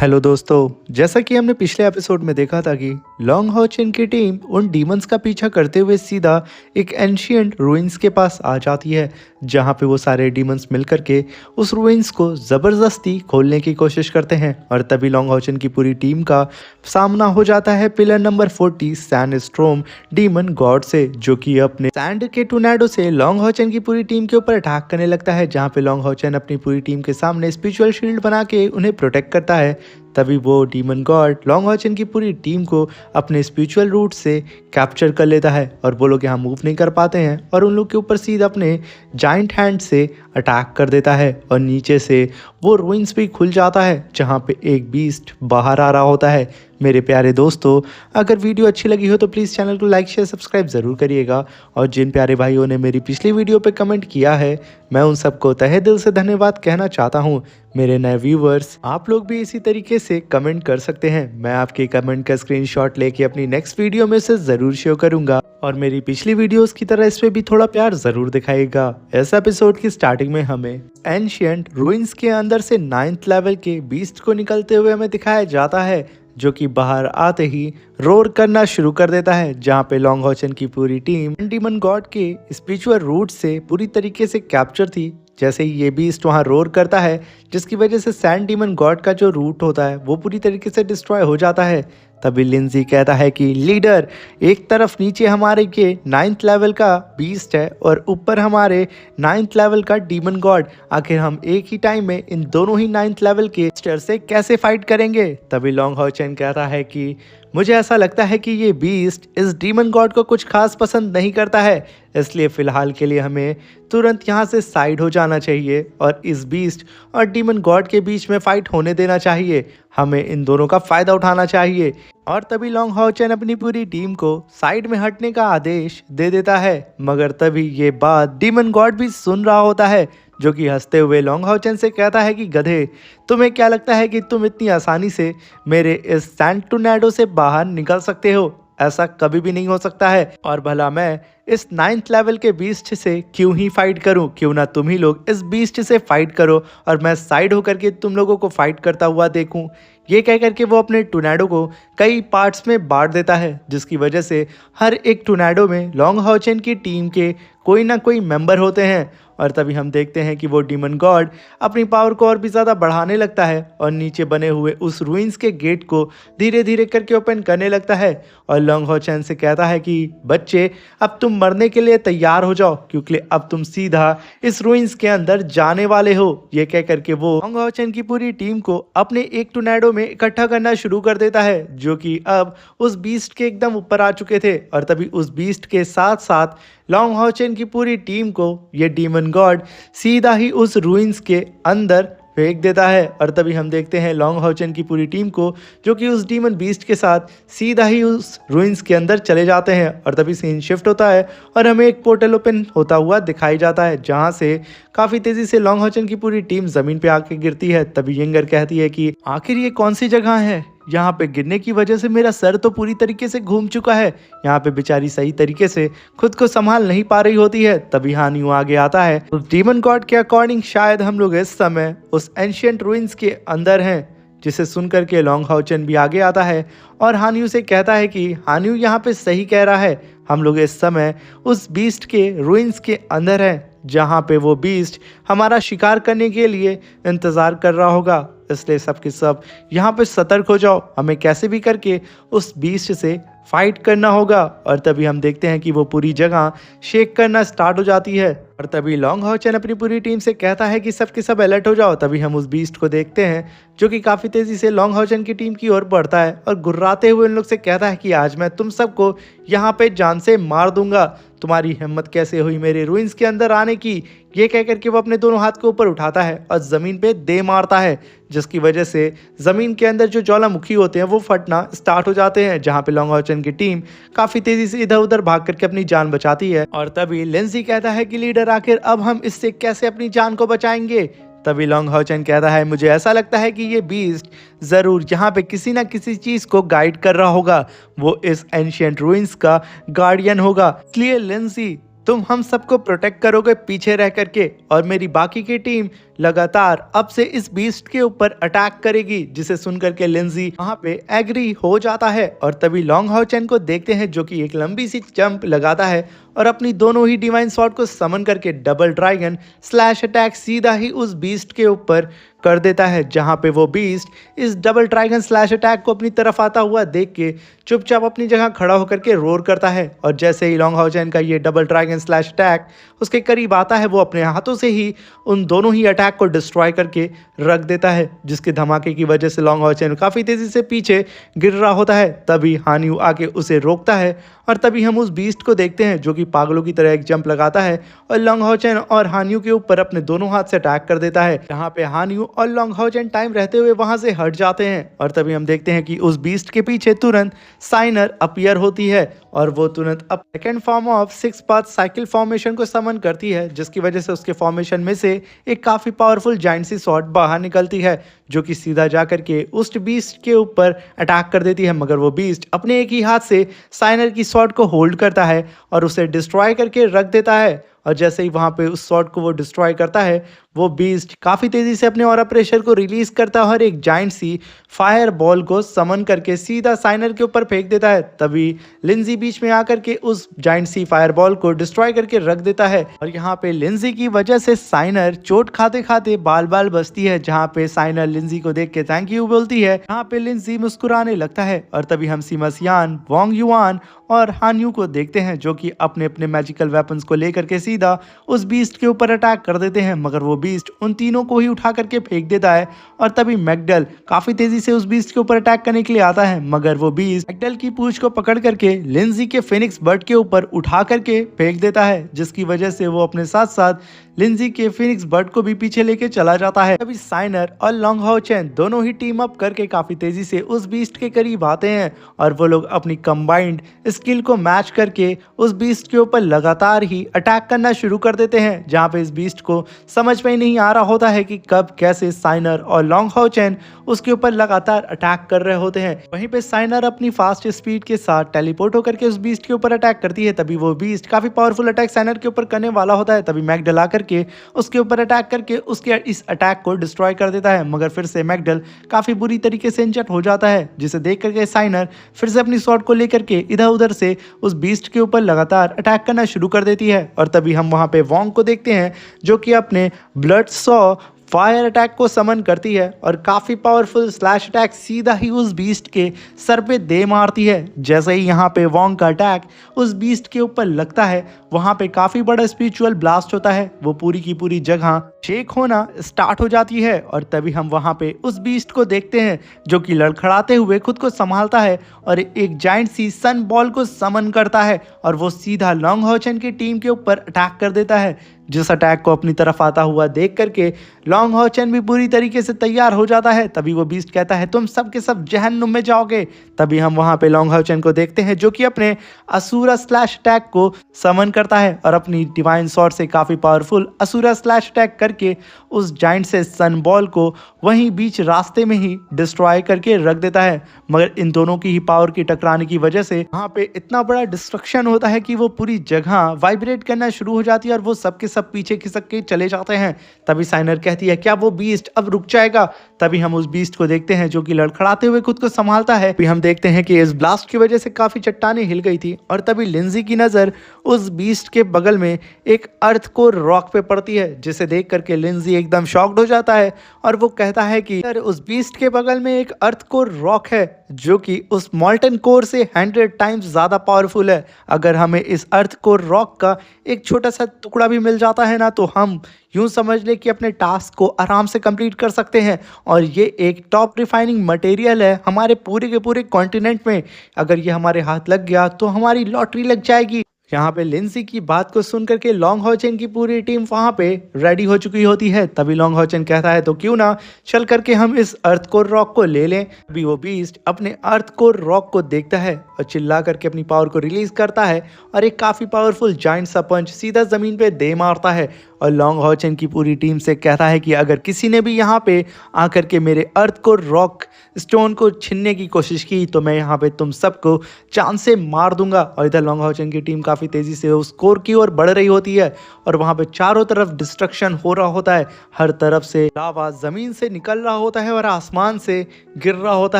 Hello दोस्तों, जैसा कि हमने पिछले एपिसोड में देखा था कि लॉन्ग हॉचिन की टीम उन डीमंस का पीछा करते हुए सीधा एक एंशियंट रूइंस के पास आ जाती है, जहां पे वो सारे डीमंस मिलकर के उस रूइंस को ज़बरदस्ती खोलने की कोशिश करते हैं। और तभी लॉन्ग हॉचिन की पूरी टीम का सामना हो जाता है pillar number 40 sand स्ट्रोम demon God से, जो कि अपने सैंड के टोर्नेडो से लॉन्ग हॉचिन की पूरी टीम के ऊपर अटैक करने लगता है, जहां पे लॉन्ग हॉचिन अपनी पूरी टीम के सामने स्पिरिचुअल शील्ड बना के उन्हें प्रोटेक्ट करता है। तभी वो डीमन गॉड लॉन्ग हॉचिन की पूरी टीम को अपने स्पिरिचुअल रूट से कैप्चर कर लेता है और वो लोग यहाँ मूव नहीं कर पाते हैं और उन लोग के ऊपर सीधा अपने जाइंट हैंड से अटैक कर देता है और नीचे से वो रूइंस भी खुल जाता है, जहाँ पे एक बीस्ट बाहर आ रहा होता है। मेरे प्यारे दोस्तों, अगर वीडियो अच्छी लगी हो तो प्लीज़ चैनल को लाइक शेयर सब्सक्राइब ज़रूर करिएगा। और जिन प्यारे भाइयों ने मेरी पिछली वीडियो पे कमेंट किया है, मैं उन सबको तहे दिल से धन्यवाद कहना चाहता हूँ। मेरे नए व्यूवर्स, आप लोग भी इसी तरीके से कमेंट कर सकते हैं। मैं आपके कमेंट का स्क्रीनशॉट लेके अपनी नेक्स्ट वीडियो में से ज़रूर शेयर करूँगा और मेरी पिछली वीडियोस की तरह इस पे भी थोड़ा प्यार ज़रूर दिखाएगा। इस एपिसोड की स्टार्टिंग में हमें एंशियंट रूइंस के अंदर से 9th लेवल के बीस्ट को निकलते हुए हमें दिखाया जाता है, जो कि बाहर आते ही रोर करना शुरू कर देता है, जहां पे लॉन्ग हॉचिन की पूरी टीम डीमन गॉड के स्पिरिचुअल रूट से पूरी तरीके से कैप्चर थी। जैसे ही ये बीस्ट वहां रोर करता है, जिसकी वजह से सैंड डीमन गॉड का जो रूट होता है वो पूरी तरीके से डिस्ट्रॉय हो जाता है। तभी लिंजी कहता है कि लीडर, एक तरफ नीचे हमारे के 9th लेवल का बीस्ट है और ऊपर हमारे 9th लेवल का डीमन गॉड, आखिर हम एक ही टाइम में इन दोनों ही 9th लेवल के स्टर से कैसे फाइट करेंगे। तभी लॉन्ग हॉचिन कहता है कि मुझे ऐसा लगता है कि ये बीस्ट इस डीमन गॉड को कुछ खास पसंद नहीं करता है, इसलिए फ़िलहाल के लिए हमें तुरंत यहाँ से साइड हो जाना चाहिए और इस बीस्ट और डीमन गॉड के बीच में फाइट होने देना चाहिए। हमें इन दोनों का फ़ायदा उठाना चाहिए। और तभी लॉन्ग हॉचिन अपनी पूरी टीम को साइड में हटने का आदेश दे देता है, मगर तभी ये बात डीमन गॉड भी सुन रहा होता है, जो कि हंसते हुए लॉन्ग हॉचिन से कहता है कि गधे, तुम्हें क्या लगता है कि तुम इतनी आसानी से मेरे इस सैंड टोर्नेडो से बाहर निकल सकते हो? ऐसा कभी भी नहीं हो सकता है। और भला मैं इस 9th लेवल के बीस्ट से क्यों ही फाइट करूं? क्यों ना तुम ही लोग इस बीस्ट से फाइट करो और मैं साइड होकर के तुम लोगों को फाइट करता हुआ देखूं। ये कह करके वो अपने टोर्नेडो को कई पार्ट्स में बांट देता है, जिसकी वजह से हर एक टोर्नेडो में लॉन्ग हॉचिन की टीम के कोई ना कोई मेंबर होते हैं। और तभी हम देखते हैं कि वो डीमन गॉड अपनी पावर को और भी ज़्यादा बढ़ाने लगता है और नीचे बने हुए उस रूइंस के गेट को धीरे धीरे करके ओपन करने लगता है और लॉन्ग हॉचिन से कहता है कि बच्चे, अब तुम मरने के लिए तैयार हो जाओ, क्योंकि अब तुम सीधा इस रूइंस के अंदर जाने वाले हो। ये कह करके वो लॉन्ग हॉचिन की पूरी टीम को अपने एक टोर्नेडो में इकट्ठा करना शुरू कर देता है, जो कि अब उस बीस्ट के एकदम ऊपर आ चुके थे। और तभी उस बीस्ट के साथ साथ लॉन्ग हॉचिन की पूरी टीम को ये डीमन गॉड सीधा ही उस रूइंस के अंदर फेंक देता है। और तभी हम देखते हैं लॉन्ग हॉचिन की पूरी टीम को, जो कि उस डीमन बीस्ट के साथ सीधा ही उस रूइंस के अंदर चले जाते हैं। और तभी सीन शिफ्ट होता है और हमें एक पोर्टल ओपन होता हुआ दिखाई जाता है, जहां से काफ़ी तेज़ी से लॉन्ग हॉचिन की पूरी टीम ज़मीन पे आके गिरती है। तभी यंगर कहती है कि आखिर ये कौन सी जगह है? यहाँ पे गिरने की वजह से मेरा सर तो पूरी तरीके से घूम चुका है। यहाँ पे बेचारी सही तरीके से खुद को संभाल नहीं पा रही होती है। तभी हानियो आगे आता है। उस डीमन गॉड के अकॉर्डिंग शायद हम लोग इस समय उस एंशियंट रूइंस के अंदर हैं, जिसे सुनकर के लॉन्ग हॉचिन भी आगे आता है और हानियो से कहता है कि हानियो यहाँ पे सही कह रहा है, हम लोग इस समय उस बीस्ट के रूइंस के अंदर हैं, जहाँ पे वो बीस्ट हमारा शिकार करने के लिए इंतज़ार कर रहा होगा। इसलिए सब के सब यहाँ पे सतर्क हो जाओ, हमें कैसे भी करके उस बीस्ट से फाइट करना होगा। और तभी हम देखते हैं कि वो पूरी जगह शेक करना स्टार्ट हो जाती है। और तभी लॉन्ग हॉचिन अपनी पूरी टीम से कहता है कि सब के सब अलर्ट हो जाओ। तभी हम उस बीस्ट को देखते हैं, जो कि काफ़ी तेज़ी से लॉन्ग हॉचिन की टीम की ओर बढ़ता है और गुर्राते हुए उन लोग से कहता है कि आज मैं तुम सबको यहाँ पे जान से मार दूंगा। तुम्हारी हिम्मत कैसे हुई मेरे रूइंस के अंदर आने की? ये कह करके वो अपने दोनों हाथ को ऊपर उठाता है और ज़मीन पे दे मारता है, जिसकी वजह से ज़मीन के अंदर जो ज्वालामुखी होते हैं वो फटना स्टार्ट हो जाते हैं, जहाँ पे लॉन्ग हॉचिन की टीम काफ़ी तेज़ी से इधर उधर भाग करके अपनी जान बचाती है। और तभी लिंजी कहता है कि लीडर, आखिर अब हम इससे कैसे अपनी जान को बचाएंगे? तभी लॉन्ग हॉचिन कहता है, मुझे ऐसा लगता है कि ये बीस्ट ज़रूर यहाँ पे किसी ना किसी चीज़ को गाइड कर रहा होगा, वो इस एंशियंट रूइंस का गार्डियन होगा। इसलिए लिंजी, तुम हम सबको प्रोटेक्ट करोगे पीछे रह करके, और मेरी बाकी की टीम लगातार अब से इस बीस्ट के ऊपर अटैक करेगी, जिसे सुनकर के लिंजी वहां पे एग्री हो जाता है। और तभी लॉन्ग हाओ चेन को देखते हैं जो कि एक लंबी सी जंप लगाता है और अपनी दोनों ही डिवाइन स्वॉर्ड को समन करके डबल ड्रैगन स्लैश अटैक सीधा ही उस बीस्ट के ऊपर कर देता है, जहां पे वो बीस्ट इस डबल ड्रैगन स्लैश अटैक को अपनी तरफ आता हुआ देख के चुपचाप अपनी जगह खड़ा होकर के रोर करता है। और जैसे ही लॉन्ग हाओ चेन का ये डबल ड्रैगन स्लैश अटैक उसके करीब आता है, वो अपने हाथों से ही उन दोनों ही अटैक को डिस्ट्रॉय करके रख देता है, जिसके धमाके की वजह से लॉन्ग हाओ चेन काफ़ी तेज़ी से पीछे गिर रहा होता है। तभी हान यू आके उसे रोकता है और तभी हम उस बीस्ट को देखते हैं जो कि पागलों की तरह एक जंप लगाता है और लॉन्ग हाओ चेन और हान यू के ऊपर अपने दोनों हाथ से अटैक कर देता है। यहाँ पे हान यू और लॉन्ग हाओ चेन टाइम रहते हुए वहां से हट जाते हैं और तभी हम देखते हैं कि उस बीस्ट के पीछे तुरंत साइनर अपीयर होती है और वो तुरंत अब second form of 6 path cycle formation को समन करती है, जिसकी वजह से उसके फॉर्मेशन में से एक काफी पावरफुल जाइंट सी स्वॉर्ड बाहर निकलती है, जो कि सीधा जा करके उस बीस्ट के ऊपर अटैक कर देती है। मगर वो बीस्ट अपने एक ही हाथ से साइनर की स्वॉर्ड को होल्ड करता है और उसे डिस्ट्रॉय करके रख देता है। और जैसे ही वहां पे उस स्वॉर्ड को वो डिस्ट्रॉय करता है, वो बीस्ट काफी तेजी से अपने ऑरा प्रेशर को रिलीज करता है और एक जाइंट सी फायर बॉल को समन करके सीधा साइनर के ऊपर फेंक देता है। तभी लिंजी बीच में आकर के उस जाइंट सी फायर बॉल को डिस्ट्रॉय करके रख देता है और यहाँ पे लिंजी की वजह से साइनर चोट खाते खाते बाल बाल बचती है, जहाँ पे साइनर लिंजी को देख के थैंक यू बोलती है। यहाँ पे लिंजी मुस्कुराने लगता है और तभी हम सीमस यान, वोंग युआन और हान यू को देखते हैं जो कि अपने अपने मैजिकल वेपन्स को लेकर के सीधा उस बीस्ट के ऊपर अटैक कर देते हैं। मगर वो बीस्ट उन तीनों को ही उठा करके फेंक देता है और तभी मैकडल काफी तेजी से उस बीस्ट के ऊपर अटैक करने के लिए आता है, मगर वो बीस्ट मैकडल की पूंछ को पकड़ करके लिंजी के फिनिक्स बर्ड के ऊपर उठा करके फेंक देता है, जिसकी वजह से वो अपने साथ साथ लिंजी के फिनिक्स बर्ड को भी पीछे लेके चला जाता है। तभी साइनर और लॉन्ग हाओ चेन दोनों ही टीम अप करके काफी तेजी से उस बीस्ट के करीब आते हैं और वो लोग अपनी कंबाइंड स्किल को मैच करके उस बीस्ट के ऊपर लगातार ही अटैक करना शुरू कर देते हैं, जहां पे इस बीस्ट को समझ में नहीं आ रहा होता है कि कब कैसे साइनर और लॉन्ग हाओ चेन उसके ऊपर लगातार अटैक कर रहे होते हैं। वहीं पे साइनर अपनी फास्ट स्पीड के साथ टेलीपोर्ट होकर के उस बीस्ट के ऊपर अटैक करती है। तभी वो बीस्ट काफी पावरफुल अटैक साइनर के ऊपर करने वाला होता है, तभी मैकडल आकर के उसके ऊपर अटैक करके उसके इस अटैक को डिस्ट्रॉय कर देता है। मगर फिर से मैकडल काफी बुरी तरीके से इंजर्ड हो जाता है, जिसे देख करके साइनर फिर से अपनी स्वॉर्ड को लेकर के इधर उधर से उस बीस्ट के ऊपर लगातार अटैक करना शुरू कर देती है। और तभी हम वहां पे वोंग को देखते हैं जो कि अपने ब्लड सॉ फायर अटैक को समन करती है और काफी पावरफुल स्लैश अटैक सीधा ही उस बीस्ट के सर पे दे मारती है। जैसे ही यहाँ पे वोंग का अटैक उस बीस्ट के ऊपर लगता है, वहां पे काफी बड़ा स्पिरिचुअल ब्लास्ट होता है, वो पूरी की पूरी जगह शेक होना स्टार्ट हो जाती है। और तभी हम वहां पे उस बीस्ट को देखते हैं जो कि लड़खड़ाते हुए खुद को संभालता है और एक जाइंट सी सन बॉल को समन करता है और वो सीधा लॉन्ग हाओ चेन की टीम के ऊपर अटैक कर देता है, जिस अटैक को अपनी तरफ आता हुआ देख करके लॉन्ग हाओ चेन भी पूरी तरीके से तैयार हो जाता है। तभी वो बीस्ट कहता है तुम सब के सब जहन्नुम में जाओगे। तभी हम वहां पे लॉन्ग हाओ चेन को देखते हैं जो कि अपने असुरा स्लैश अटैक को समन करता है और अपनी डिवाइन स्वॉर्ड से काफी पावरफुल असुरा स्लैश अटैक करके उस जाइंट से सन बॉल को वहीं बीच रास्ते में ही डिस्ट्रॉय करके रख देता है। मगर इन दोनों की ही पावर की टकराने की वजह से वहां पे इतना बड़ा डिस्ट्रक्शन होता है कि वो पूरी जगह वाइब्रेट करना शुरू हो जाती है और वो सबके सब पीछे खिसक के चले जाते हैं। तभी साइनर कहती है क्या वो बीस्ट अब रुक जाएगा। तभी हम उस बीस्ट को देखते हैं जो कि लड़खड़ाते हुए खुद को संभालता है। फिर हम देखते हैं कि इस ब्लास्ट की वजह से काफी चट्टानें हिल गई थी और तभी लिंजी की नजर उस बीस्ट के बगल में एक अर्थ को रॉक पे पड़ती है, जिसे देख करके लिंजी एकदम शॉक्ड हो जाता है और वो कहता है कि सर उस बीस्ट के बगल में एक अर्थ कोर रॉक है जो कि उस मॉल्टन कोर से 100 टाइम्स ज्यादा पावरफुल है। अगर हमें इस अर्थ कोर रॉक का एक छोटा सा टुकड़ा भी मिल जाता है ना, तो हम यूं समझ ले कि अपने टास्क को आराम से कंप्लीट कर सकते हैं। और ये एक टॉप रिफाइनिंग मटेरियल है हमारे पूरे के पूरे कॉन्टिनेंट में। अगर ये हमारे हाथ लग गया तो हमारी लॉटरी लग जाएगी। यहाँ पे लिंसी की बात को सुन करके लॉन्ग हाओ चेन की पूरी टीम वहां पे रेडी हो चुकी होती है। तभी लॉन्ग हाओ चेन कहता है तो क्यों ना चल करके हम इस अर्थ कोर रॉक को ले लें। अभी वो बीस्ट अपने अर्थ कोर रॉक को देखता है और चिल्ला करके अपनी पावर को रिलीज करता है और एक काफी पावरफुल जाइंट सा पंच सीधा जमीन पे दे मारता है और लॉन्ग हाओ चेन की पूरी टीम से कहता है कि अगर किसी ने भी यहाँ पे आकर के मेरे अर्थ कोर रॉक स्टोन को छीनने की कोशिश की तो मैं यहाँ पे तुम सबको जान से मार दूंगा। और इधर लॉन्ग हाउचेन की टीम काफ़ी तेज़ी से उस कोर की ओर बढ़ रही होती है और वहाँ पे चारों तरफ डिस्ट्रक्शन हो रहा होता है। हर तरफ से लावा ज़मीन से निकल रहा होता है और आसमान से गिर रहा होता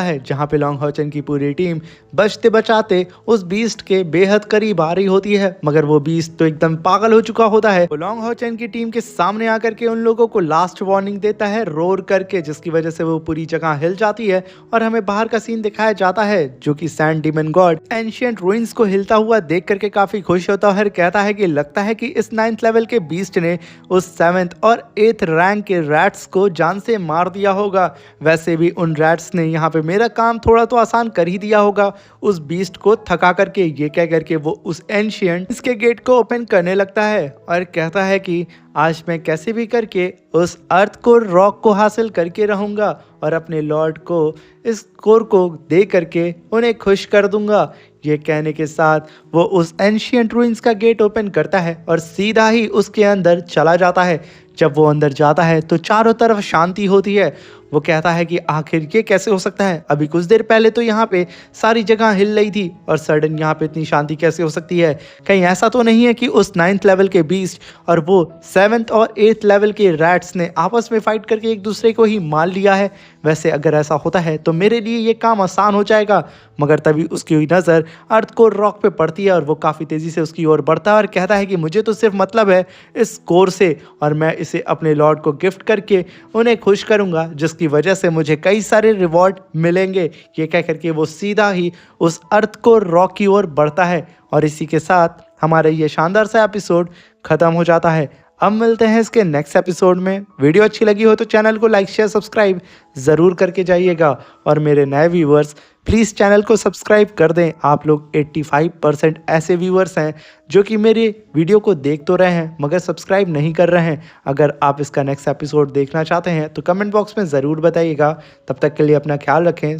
है, जहाँ पे लॉन्ग हाउचेन की पूरी टीम बचते बचाते उस बीस्ट के बेहद करीब आ रही होती है। मगर वो बीस्ट तो एकदम पागल हो चुका होता है। वो लॉन्ग हाउचेन की टीम के सामने आकर के उन लोगों को लास्ट वार्निंग देता है रोर करके, जिसकी वजह से वो पूरी जगह हिल जाती है और हमें बाहर का सीन दिखाया जाता है, जो कि sand demon God ancient ruins को हिलता हुआ देख करके काफी खुश होता है और कहता है कि लगता है कि इस 9th लेवल के बीस्ट ने उस 7th और 8th रैंक के रैट्स को जान से मार दिया होगा। वैसे भी उन रैट्स ने यहाँ पे मेरा काम थोड़ा तो आसान कर ही दिया होगा उस बीस्ट को थका करके। ये कह करके वो उस एंशिएंट इसके गेट को ओपन करने लगता है और कहता है कि आज मैं कैसे भी करके उस अर्थ को रॉक को हासिल करके रहूंगा और अपने लॉर्ड को इस कोर को दे करके उन्हें खुश कर दूंगा। ये कहने के साथ वो उस एंशिएंट रूइंस का गेट ओपन करता है और सीधा ही उसके अंदर चला जाता है। जब वो अंदर जाता है तो चारों तरफ शांति होती है। वो कहता है कि आखिर ये कैसे हो सकता है, अभी कुछ देर पहले तो यहाँ पे सारी जगह हिल रही थी और सडन यहाँ पे इतनी शांति कैसे हो सकती है। कहीं ऐसा तो नहीं है कि उस 9th लेवल के बीस्ट और वो 7th और 8th लेवल के रैट्स ने आपस में फाइट करके एक दूसरे को ही मार लिया है। वैसे अगर ऐसा होता है तो मेरे लिए ये काम आसान हो जाएगा। मगर तभी उसकी हुई नज़र अर्थ को रॉक पे पड़ती है और वो काफ़ी तेज़ी से उसकी ओर बढ़ता है और कहता है कि मुझे तो सिर्फ मतलब है इस कोर से और मैं इसे अपने लॉर्ड को गिफ्ट करके उन्हें खुश करूंगा, जिसकी वजह से मुझे कई सारे रिवॉर्ड मिलेंगे। ये कह करके वो सीधा ही उस अर्थ को रॉक की ओर बढ़ता है और इसी के साथ हमारा ये शानदार सा एपिसोड ख़त्म हो जाता है। अब मिलते हैं इसके नेक्स्ट एपिसोड में। वीडियो अच्छी लगी हो तो चैनल को लाइक शेयर सब्सक्राइब ज़रूर करके जाइएगा और मेरे नए व्यूवर्स प्लीज़ चैनल को सब्सक्राइब कर दें। आप लोग 85% ऐसे व्यूवर्स हैं जो कि मेरे वीडियो को देख तो रहे हैं मगर सब्सक्राइब नहीं कर रहे हैं। अगर आप इसका नेक्स्ट एपिसोड देखना चाहते हैं तो कमेंट बॉक्स में ज़रूर बताइएगा। तब तक के लिए अपना ख्याल रखें।